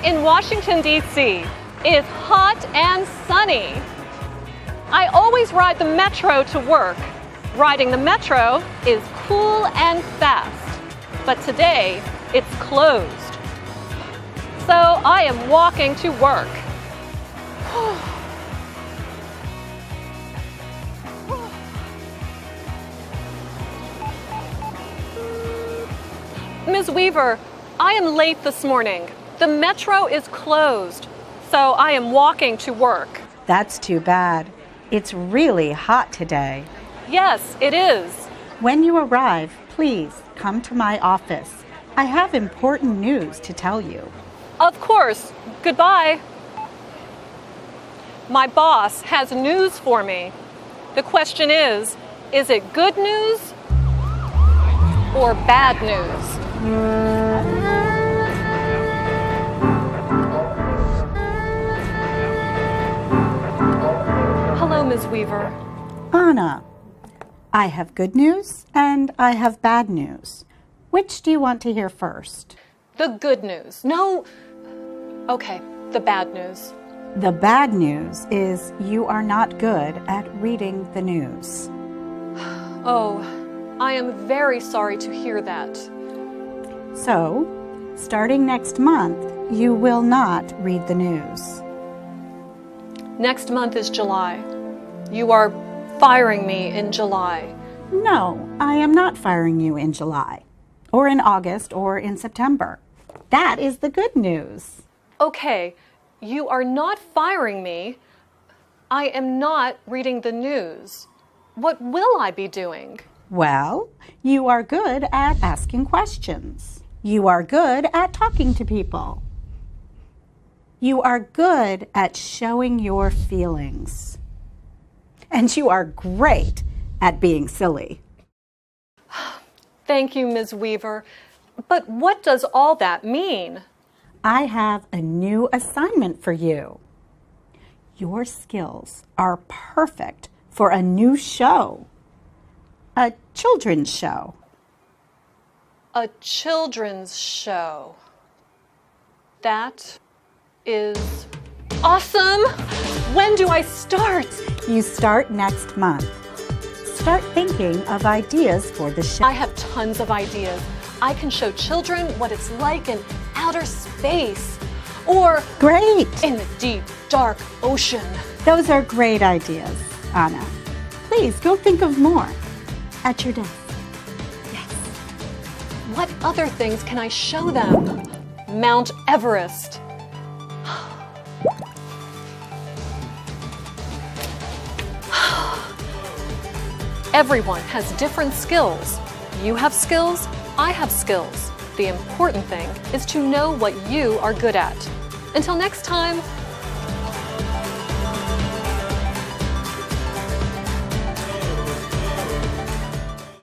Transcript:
In Washington, D.C., it's hot and sunny. I always ride the metro to work. Riding the metro is cool and fast, but today it's closed. So I am walking to work. Ms. Weaver, I am late this morning. The metro is closed, so I am walking to work. That's too bad. It's really hot today. Yes, it is. When you arrive, please come to my office. I have important news to tell you. Of course. Goodbye. My boss has news for me. The question is it good news or bad news? Hello, Ms. Weaver. Anna, I have good news and I have bad news. Which do you want to hear first? The good news. No. Okay, the bad news. The bad news is you are not good at reading the news. Oh, I am very sorry to hear that. So, starting next month, you will not read the news. Next month is July. You are firing me in July. No, I am not firing you in July, or in August, or in September. That is the good news. Okay, you are not firing me. I am not reading the news. What will I be doing? Well, you are good at asking questions. You are good at talking to people. You are good at showing your feelings. And you are great at being silly. Thank you, Ms. Weaver. But what does all that mean? I have a new assignment for you. Your skills are perfect for a new show. A children's show. A children's show. That is awesome! When do I start? You start next month. Start thinking of ideas for the show. I have tons of ideas. I can show children what it's like in outer space or Great! in the deep, dark ocean. Those are great ideas, Anna. Please go think of more at your desk. Yes. What other things can I show them? Mount Everest. Everyone has different skills. You have skills, I have skills. The important thing is to know what you are good at. Until next time,